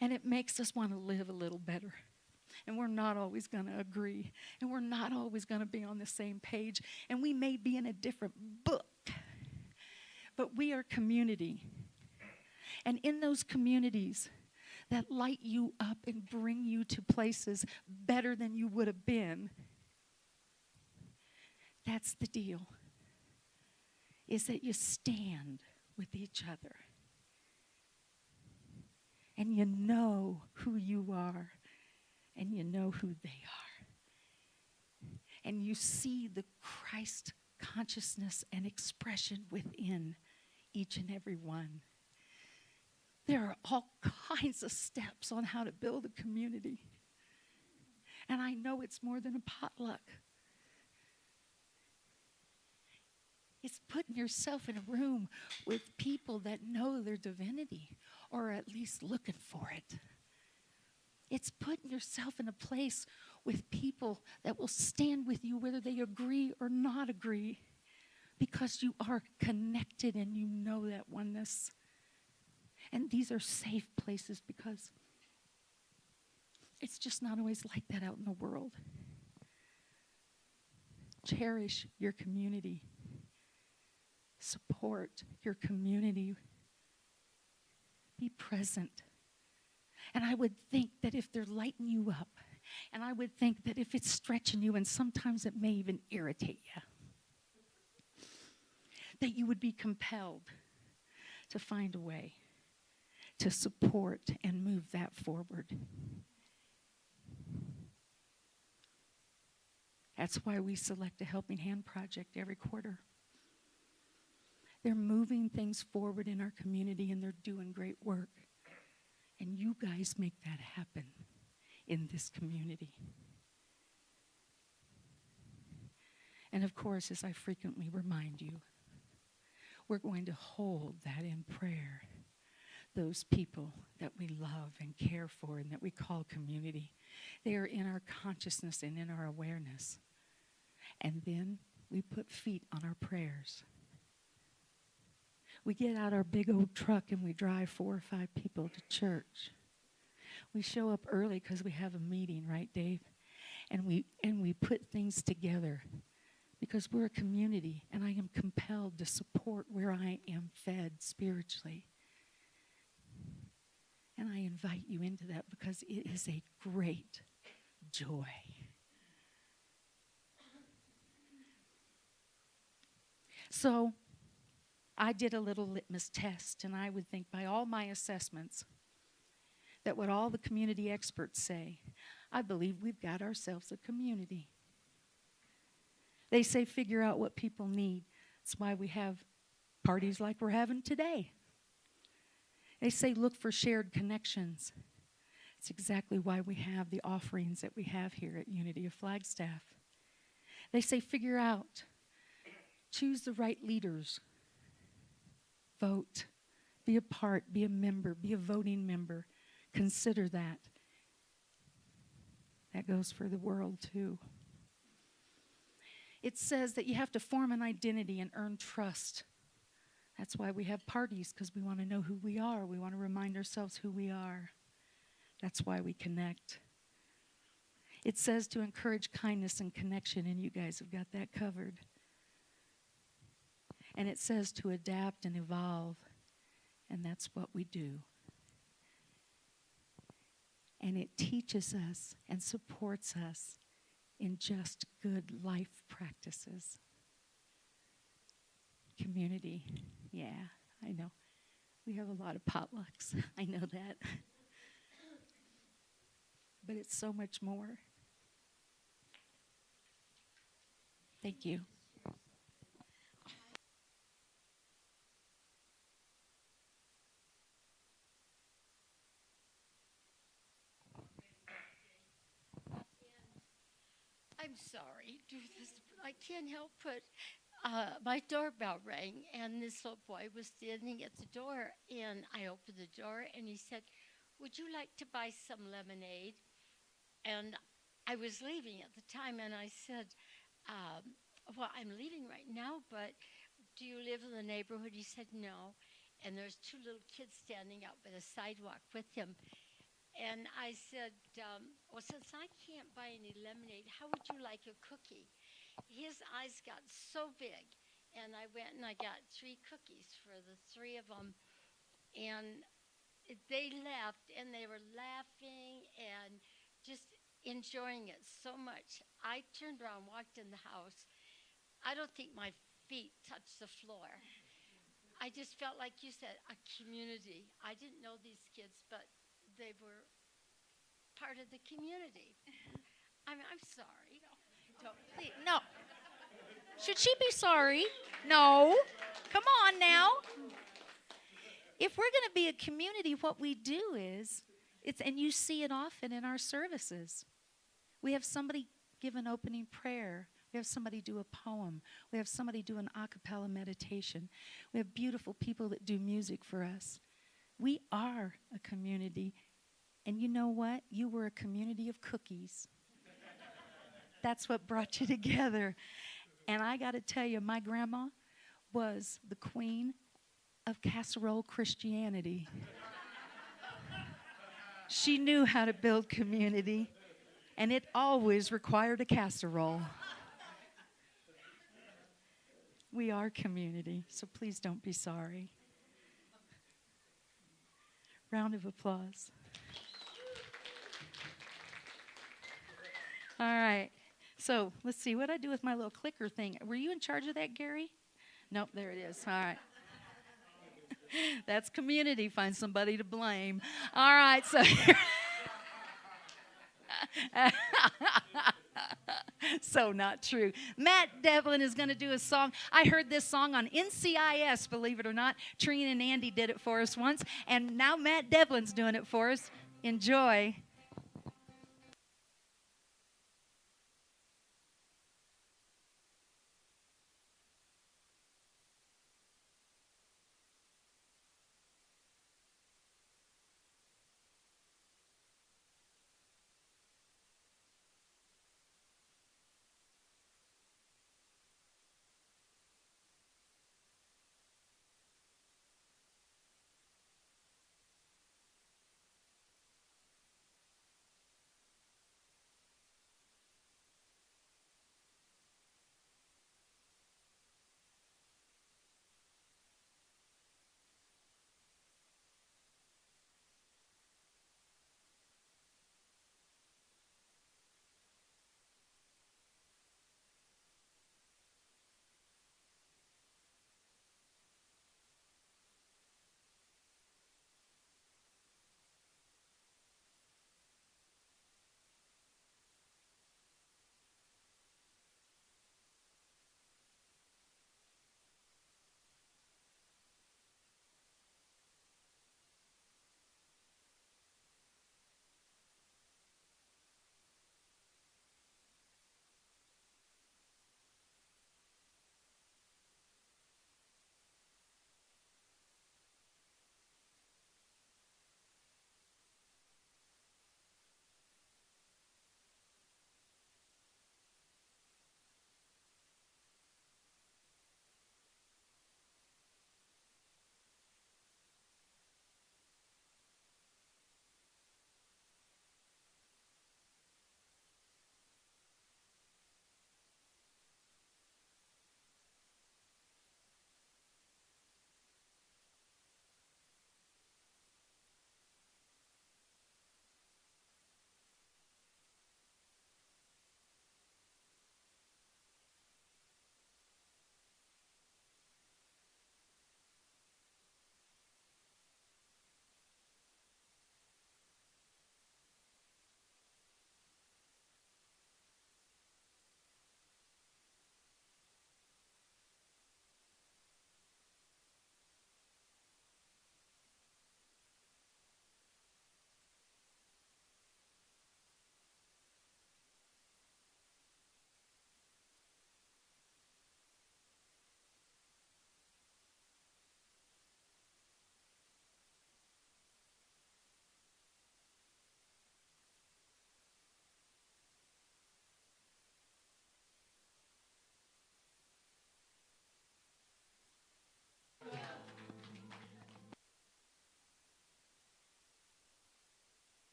S1: And it makes us want to live a little better. And we're not always going to agree. And we're not always going to be on the same page. And we may be in a different book. but we are community. And in those communities that light you up and bring you to places better than you would have been, that's the deal, is that you stand with each other. And you know who you are, and you know who they are. And you see the Christ consciousness and expression within each and every one. There are all kinds of steps on how to build a community. And I know it's more than a potluck. It's putting yourself in a room with people that know their divinity, or at least looking for it. It's putting yourself in a place with people that will stand with you whether they agree or not agree, because you are connected and you know that oneness. And these are safe places because it's just not always like that out in the world. Cherish your community. Support your community. Be present. And I would think that if they're lighting you up, and I would think that if it's stretching you, and sometimes it may even irritate you, that you would be compelled to find a way to support and move that forward. That's why we select a Helping Hand project every quarter. They're moving things forward in our community, and they're doing great work. And you guys make that happen in this community. And of course, as I frequently remind you, we're going to hold that in prayer. Those people that we love and care for and that we call community. They are in our consciousness and in our awareness. And then we put feet on our prayers. We get out our big old truck and we drive 4 or 5 people to church. We show up early because we have a meeting, right, Dave? And we put things together because we're a community, and I am compelled to support where I am fed spiritually. And I invite you into that because it is a great joy. So I did a little litmus test, and I would think by all my assessments that what all the community experts say, I believe we've got ourselves a community. They say figure out what people need. That's why we have parties like we're having today. They say look for shared connections. It's exactly why we have the offerings that we have here at Unity of Flagstaff. They say figure out, choose the right leaders, vote, be a part, be a member, be a voting member. Consider that. That goes for the world too. It says that you have to form an identity and earn trust. That's why we have parties, because we want to know who we are. We want to remind ourselves who we are. That's why we connect. It says to encourage kindness and connection, and you guys have got that covered. And it says to adapt and evolve, and that's what we do. And it teaches us and supports us in just good life practices. Community, yeah, I know. We have a lot of potlucks, I know that. But it's so much more. Thank you.
S13: I'm sorry, do this, but I can't help but my doorbell rang, and this little boy was standing at the door, and I opened the door, and he said, "Would you like to buy some lemonade?" And I was leaving at the time, and I said, "Well, I'm leaving right now, but do you live in the neighborhood?" He said, "No." And there's 2 little kids standing out by the sidewalk with him. And I said, well, since I can't buy any lemonade, how would you like a cookie? His eyes got so big. and I went and I got 3 cookies for the 3 of them, and they left and they were laughing and just enjoying it so much. I turned around, walked in the house. I don't think my feet touched the floor. I just felt like you said, a community. I didn't know these kids, but they were part of the community. I mean, I'm sorry.
S1: No. Should she be sorry? No. Come on now. If we're going to be a community, what we do is, and you see it often in our services. We have somebody give an opening prayer. We have somebody do a poem. We have somebody do an a cappella meditation. We have beautiful people that do music for us. We are a community. And you know what? You were a community of cookies. That's what brought you together. And I got to tell you, my grandma was the queen of casserole Christianity. She knew how to build community, and it always required a casserole. We are community, so please don't be sorry. Round of applause. All right. So let's see what I do with my little clicker thing. Were you in charge of that, Gary? Nope, there it is. All right. That's community. Find somebody to blame. All right. So so not true. Matt Devlin is going to do a song. I heard this song on NCIS, believe it or not. Trina and Andy did it for us once, and now Matt Devlin's doing it for us. Enjoy.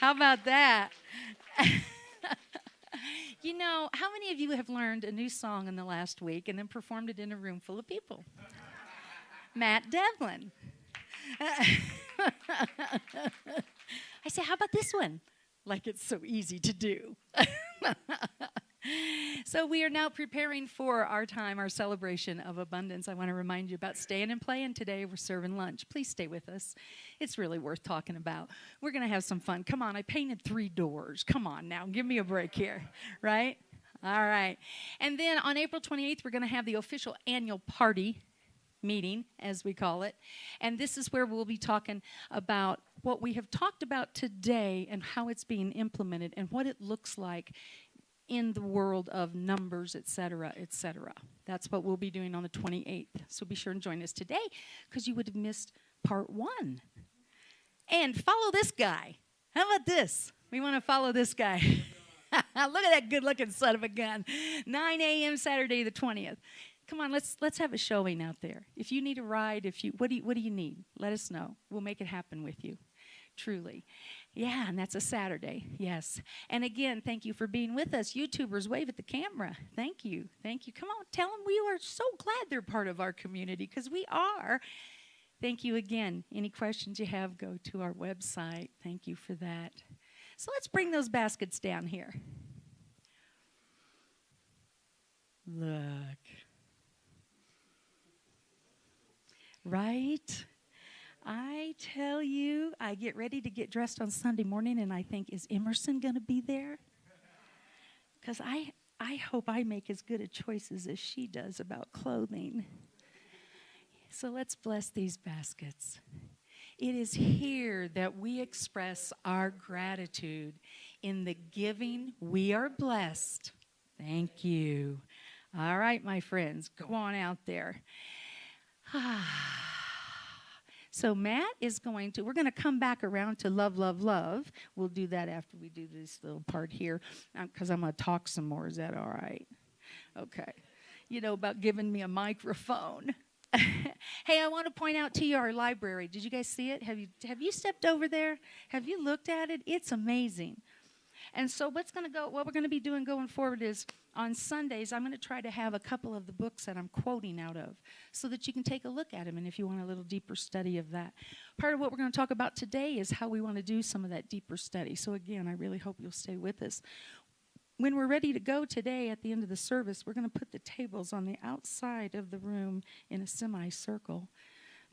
S1: How about that? You know, how many of you have learned a new song in the last week and then performed it in a room full of people? Matt Devlin. I say, how about this one? Like it's so easy to do. So we are now preparing for our time, our celebration of abundance. I want to remind you about staying and playing today. We're serving lunch. Please stay with us. It's really worth talking about. We're going to have some fun. Come on, I painted 3 doors. Come on now, give me a break here, right? All right. And then on April 28th, we're going to have the official annual party meeting, as we call it. And this is where we'll be talking about what we have talked about today and how it's being implemented and what it looks like in the world of numbers, et cetera, et cetera. That's what we'll be doing on the 28th. So be sure and join us today because you would have missed part 1. And follow this guy. How about this? We want to follow this guy. Look at that good-looking son of a gun. 9 a.m. Saturday the 20th. Come on, let's have a showing out there. If you need a ride, what do you need? Let us know. We'll make it happen with you. Truly. Yeah, and that's a Saturday. Yes. And again, thank you for being with us. YouTubers, wave at the camera. Thank you. Thank you. Come on, tell them we are so glad they're part of our community because we are. Thank you again. Any questions you have, go to our website. Thank you for that. So let's bring those baskets down here. Look. Right? I tell you, I get ready to get dressed on Sunday morning and I think, is Emerson going to be there? Because I hope I make as good a choices as she does about clothing. So let's bless these baskets. It is here that we express our gratitude. In the giving, we are blessed. Thank you. All right, my friends, go on out there. So Matt is we're going to come back around to love, love, love. We'll do that after we do this little part here because I'm going to talk some more. Is that all right? Okay. You know about giving me a microphone. Hey, I want to point out to you our library. Did you guys see it? Have you stepped over there? Have you looked at it? It's amazing. And so what we're going to be doing going forward is on Sundays, I'm going to try to have a couple of the books that I'm quoting out of so that you can take a look at them and if you want a little deeper study of that. Part of what we're going to talk about today is how we want to do some of that deeper study. So again, I really hope you'll stay with us. When we're ready to go today at the end of the service, we're going to put the tables on the outside of the room in a semicircle.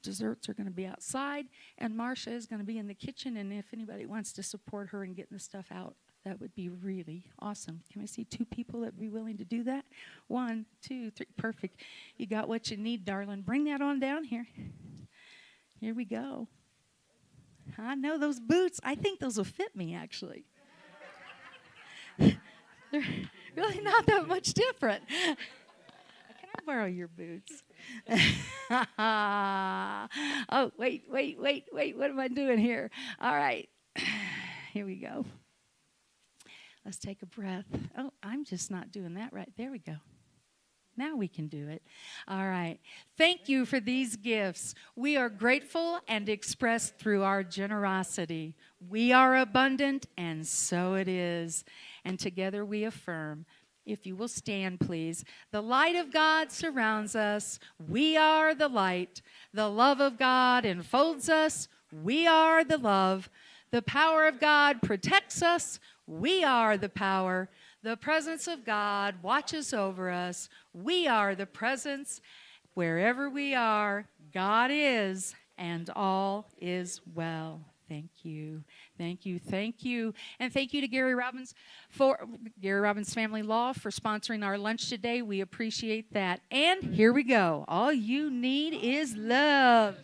S1: Desserts are going to be outside, and Marcia is going to be in the kitchen, and if anybody wants to support her in getting the stuff out, that would be really awesome. Can I see 2 people that would be willing to do that? 1, 2, 3. Perfect. You got what you need, darling. Bring that on down here. Here we go. I know those boots. I think those will fit me, actually. They're really not that much different. Can I borrow your boots? Oh, wait. What am I doing here? All right. Here we go. Let's take a breath. Oh, I'm just not doing that right. There we go. Now we can do it. All right. Thank you for these gifts. We are grateful and expressed through our generosity. We are abundant, and so it is. And together we affirm, if you will stand, please. The light of God surrounds us. We are the light. The love of God enfolds us. We are the love. The power of God protects us. We are the power. The presence of God watches over us. We are the presence. Wherever we are, God is, and all is well. Thank you. Thank you. Thank you. And thank you to Gary Robbins Family Law for sponsoring our lunch today. We appreciate that. And here we go. All you need is love.